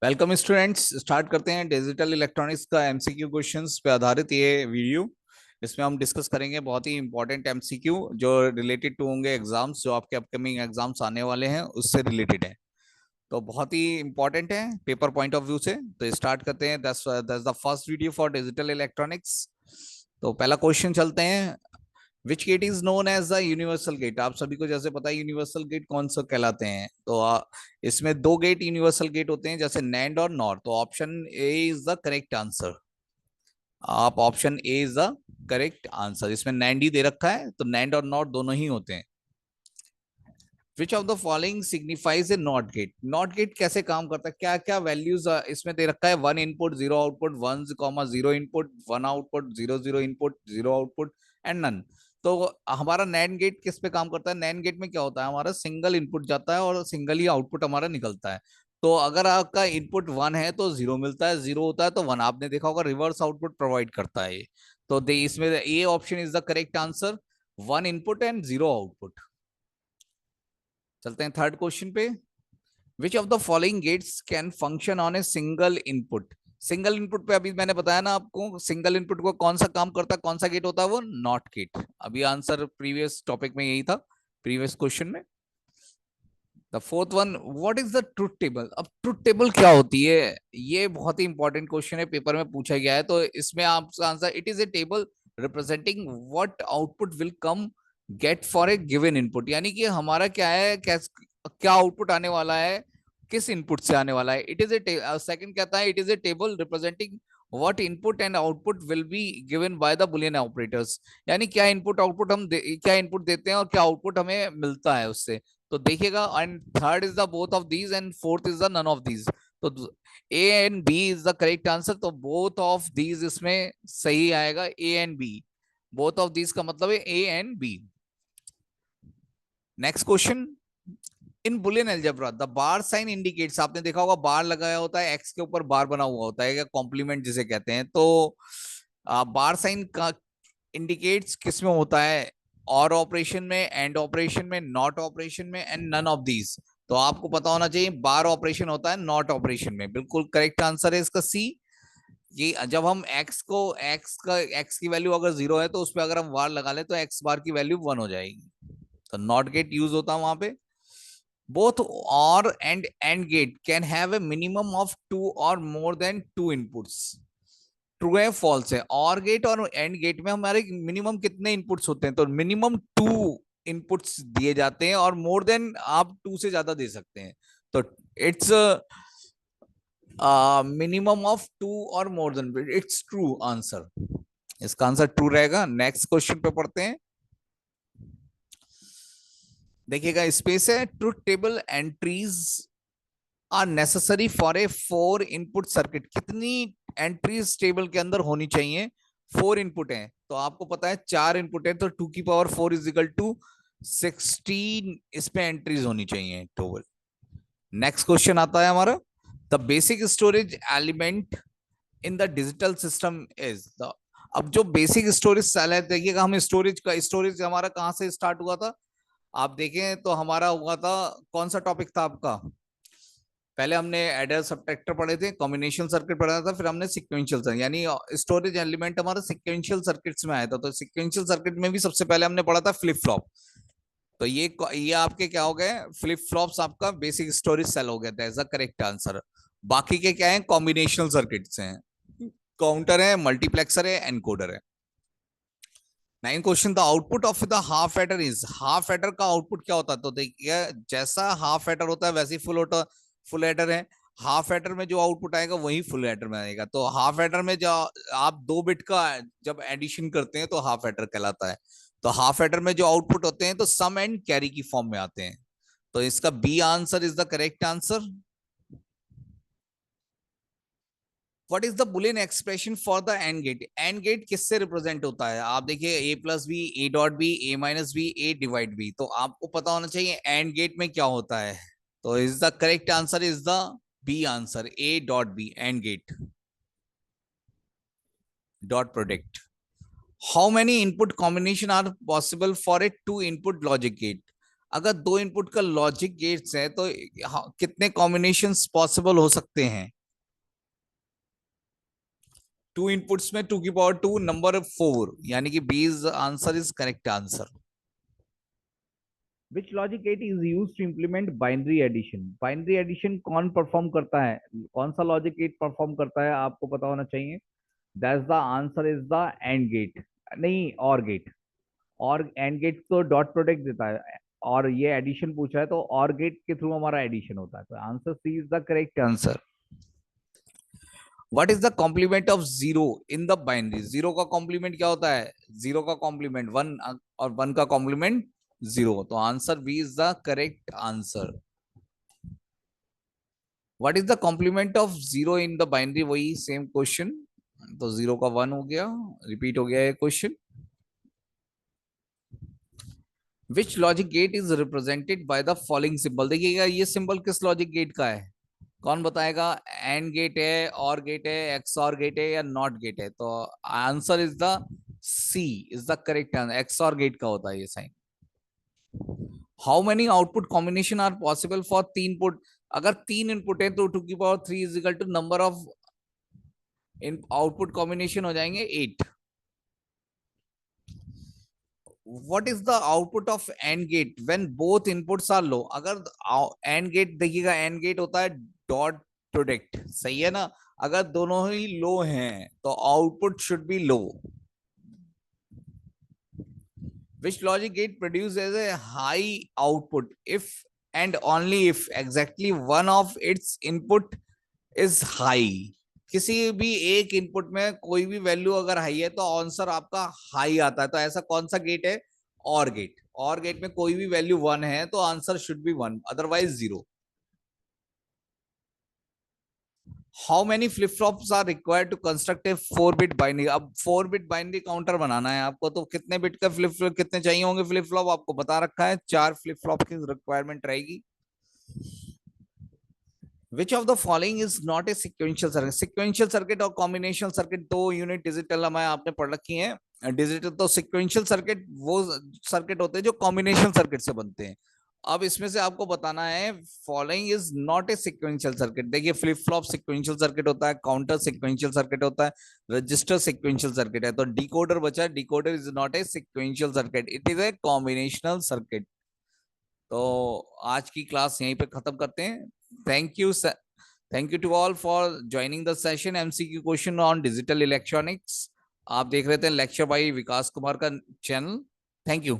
Welcome students. Start करते हैं digital electronics का एमसीक्यू क्वेश्चंस पे आधारित ये वीडियो। इसमें हम डिस्कस करेंगे बहुत ही इंपॉर्टेंट एमसीक्यू जो रिलेटेड टू होंगे एग्जाम्स, जो आपके अपकमिंग एग्जाम्स आने वाले हैं उससे रिलेटेड है। तो बहुत ही इंपॉर्टेंट है पेपर पॉइंट ऑफ व्यू से। तो स्टार्ट करते हैं। That's the first video for digital electronics. तो पहला क्वेश्चन चलते हैं। Which gate is known as the universal gate. आप सभी को जैसे पता है यूनिवर्सल गेट कौन सा कहलाते हैं। तो इसमें दो गेट यूनिवर्सल गेट होते हैं, जैसे नैंड और नॉर। तो option A is the correct answer. आप option A is the correct answer. इसमें नैंड ही दे रखा है, तो नैंड और नॉट दोनों ही होते हैं। विच of the following signifies A not gate. Not gate कैसे काम करता है, क्या क्या वैल्यूज इसमें दे रखा है। One input zero output, one comma zero input, one output, zero zero input, zero output and none. तो हमारा नैंड गेट किस पे काम करता है। नैंड गेट में क्या होता है, हमारा सिंगल इनपुट जाता है और सिंगल ही आउटपुट हमारा निकलता है। तो अगर आपका इनपुट वन है तो जीरो मिलता है, जीरो होता है तो वन। आपने देखा होगा रिवर्स आउटपुट प्रोवाइड करता है ये। तो इसमें A option is the correct answer, one input and zero output. चलते हैं थर्ड क्वेश्चन पे। Which of the following gates can function on a single input. Single input पे अभी मैंने बताया ना आपको, सिंगल इनपुट को कौन सा काम करता है, कौन सा गेट होता है, वो नॉट गेट। अभी आंसर प्रीवियस टॉपिक में यही था, प्रीवियस क्वेश्चन में। The fourth one, what is the truth table. अब ट्रुथ टेबल क्या होती है, ये बहुत ही इंपॉर्टेंट क्वेश्चन है, पेपर में पूछा गया है। तो इसमें आपका answer, it is A table representing what output will come get for a given input. यानी कि हमारा क्या है, क्या आउटपुट आने वाला है, किस इनपुट से आने वाला है। इट इज ए सेकंड कहता है, it is A table representing what input and output will be given by the Boolean operators. यानी क्या इनपुट आउटपुट क्या इनपुट देते हैं और क्या आउटपुट हमें मिलता है उससे। तो देखिएगा, and third is the both of these and fourth is the none of these. तो A and B is the correct answer. तो बोथ ऑफ दीज इसमें सही आएगा, A and B. Both of these का मतलब है A and B. Next question. In Boolean algebra the bar sign indicates. आपने देखा होगा बार लगाया होता है, एक्स के ऊपर बार बना हुआ होता है, या कॉम्प्लीमेंट जिसे कहते हैं। तो बार साइन का इंडिकेट्स किस में होता है, और ऑपरेशन में, एंड ऑपरेशन में, नॉट ऑपरेशन में एंड नन ऑफ दीज। तो आपको पता होना चाहिए बार ऑपरेशन होता है नॉट ऑपरेशन में। बिल्कुल करेक्ट आंसर है इसका सी। ये जब हम एक्स की वैल्यू अगर जीरो है तो उस पर अगर हम वार लगा ले तो एक्स बार की वैल्यू वन हो जाएगी। तो नॉट गेट यूज होता है वहां पे। Both or and gate can have a minimum of two और more than two inputs. True है फॉल्स है। और गेट और एंड गेट में हमारे मिनिमम कितने इनपुट्स होते हैं, तो मिनिमम टू इनपुट्स दिए जाते हैं, और मोर देन आप टू से ज्यादा दे सकते हैं। तो इट्स मिनिमम ऑफ टू और more than, it's true answer. इसका आंसर ट्रू रहेगा। नेक्स्ट क्वेश्चन पे पढ़ते हैं। देखिएगा, स्पेस है, truth table entries are necessary for a four input circuit. कितनी एंट्रीज टेबल के अंदर होनी चाहिए। फोर इनपुट है तो आपको पता है चार इनपुट है, तो टू की power four is equal to 16 इसमें एंट्रीज होनी चाहिए टेबल। नेक्स्ट क्वेश्चन आता है हमारा। The basic storage element in the digital system is the. अब जो बेसिक स्टोरेज सेल है, देखिएगा हम स्टोरेज हमारा कहां से स्टार्ट हुआ था। आप देखें तो हमारा हुआ था, कौन सा टॉपिक था आपका, पहले हमने एडर सब्ट्रैक्टर पढ़े थे, कॉम्बिनेशन सर्किट पढ़ा था, फिर हमने सिक्वेंशियल सर्किट, यानी स्टोरेज एलिमेंट हमारा सिक्वेंशियल सर्किट्स में आया था। तो सिक्वेंशियल सर्किट में भी सबसे पहले हमने पढ़ा था फ्लिप फ्लॉप। तो ये आपके क्या हो गए, फ्लिप फ्लॉप्स आपका बेसिक स्टोरेज सेल हो गया था, एज अ करेक्ट आंसर। बाकी के क्या है, कॉम्बिनेशनल सर्किट्स हैं, काउंटर है, मल्टीप्लेक्सर है, एनकोडर है। Nine question, the output of the half adder is. Half adder का आउटपुट क्या होता है, तो देखिए जैसा हाफ एडर होता है वैसे फुल एडर है। हाफ एडर में जो आउटपुट आएगा वही फुल एडर में आएगा। तो हाफ एडर में जो आप दो बिट का जब एडिशन करते हैं तो हाफ एडर कहलाता है। तो हाफ एडर में जो आउटपुट होते हैं तो सम एंड कैरी की फॉर्म में आते हैं। तो इसका B answer is the correct answer. What is the Boolean expression for the and gate. And gate किससे रिप्रेजेंट होता है, आप देखिए A plus B, A dot B, A minus B, A divide B. तो आपको पता होना चाहिए एंड गेट में क्या होता है। तो is the correct answer is the B answer, A dot B, and gate dot product. How many input combination are possible for a two input logic gate. अगर दो इनपुट का लॉजिक गेट्स है तो कितने कॉम्बिनेशंस पॉसिबल हो सकते हैं? To inputs में 2 की पावर 2 नंबर 4, यानी कि B is answer is correct answer. Which logic gate is use to implement binary addition? Binary addition कौन परफॉर्म करता है? कौन सा लॉजिक गेट परफॉर्म करता है, आपको पता होना चाहिए। That's the answer is the and gate, नहीं और गेट। और एंड गेट तो डॉट प्रोडक्ट देता है, और ये एडिशन पूछा है तो और गेट के थ्रू हमारा एडिशन होता है, तो answer C is the correct answer. What is the complement of zero in the binary? Zero का कॉम्प्लीमेंट क्या होता है? जीरो का कॉम्प्लीमेंट 1 और 1 का कॉम्प्लीमेंट 0, तो answer B is the correct answer. What is the complement of zero in the binary? वही same question, तो 0 का 1 हो गया, रिपीट हो गया ये question. Which logic gate is represented by the following symbol? देखिएगा ये सिंबल किस लॉजिक गेट का है, कौन बताएगा? एंड गेट है, और गेट है, एक्स और गेट है, या नॉट गेट है? तो answer is the C is the correct answer, X or gate का होता है ये sign. How many output combination are possible for 3 input? अगर 3 इनपुट है तो 2 की power 3 is equal to number of in output combination हो जाएंगे 8। what is the output of AND gate when both inputs are low? अगर AND gate देखिएगा, AND gate होता है डॉट प्रोडक्ट, सही है ना? अगर दोनों ही लो हैं तो output should be low. which logic gate produces a high output if and only if exactly one of its input is high? किसी भी एक इनपुट में कोई भी वैल्यू अगर हाई है तो आंसर आपका हाई आता है, तो ऐसा कौन सा गेट है? Or gate. और गेट में कोई भी वैल्यू 1 है तो answer should be 1, otherwise 0। How many flip flops are required to construct a 4 bit binary? अब 4 बिट बाइनरी काउंटर बनाना है आपको, तो कितने बिट का फ्लिप फ्लॉप, कितने चाहिए होंगे फ्लिप फ्लॉप? आपको बता रखा है 4 फ्लिप फ्लॉप की रिक्वायरमेंट रहेगी। Which of the following is not a sequential circuit? Sequential circuit और combinational circuit दो यूनिट डिजिटल हमें आपने पढ़ रखी हैं। डिजिटल तो sequential circuit वो सर्किट होते हैं जो कॉम्बिनेशन सर्किट से बनते हैं। अब इसमें से आपको बताना है following is not a sequential circuit. देखिए फ्लिप फ्लॉप सिक्वेंशियल सर्किट होता है, काउंटर सिक्वेंशियल सर्किट होता है, रजिस्टर सिक्वेंशियल सर्किट है, तो डिकोडर बचा। Decoder is not a sequential circuit, it is a combinational circuit. तो आज की क्लास यहीं पे खत्म करते हैं। Thank you sir, thank you to all for joining the session MCQ question on digital electronics. आप देख रहे थे लेक्चर बाय विकास कुमार का चैनल। Thank you.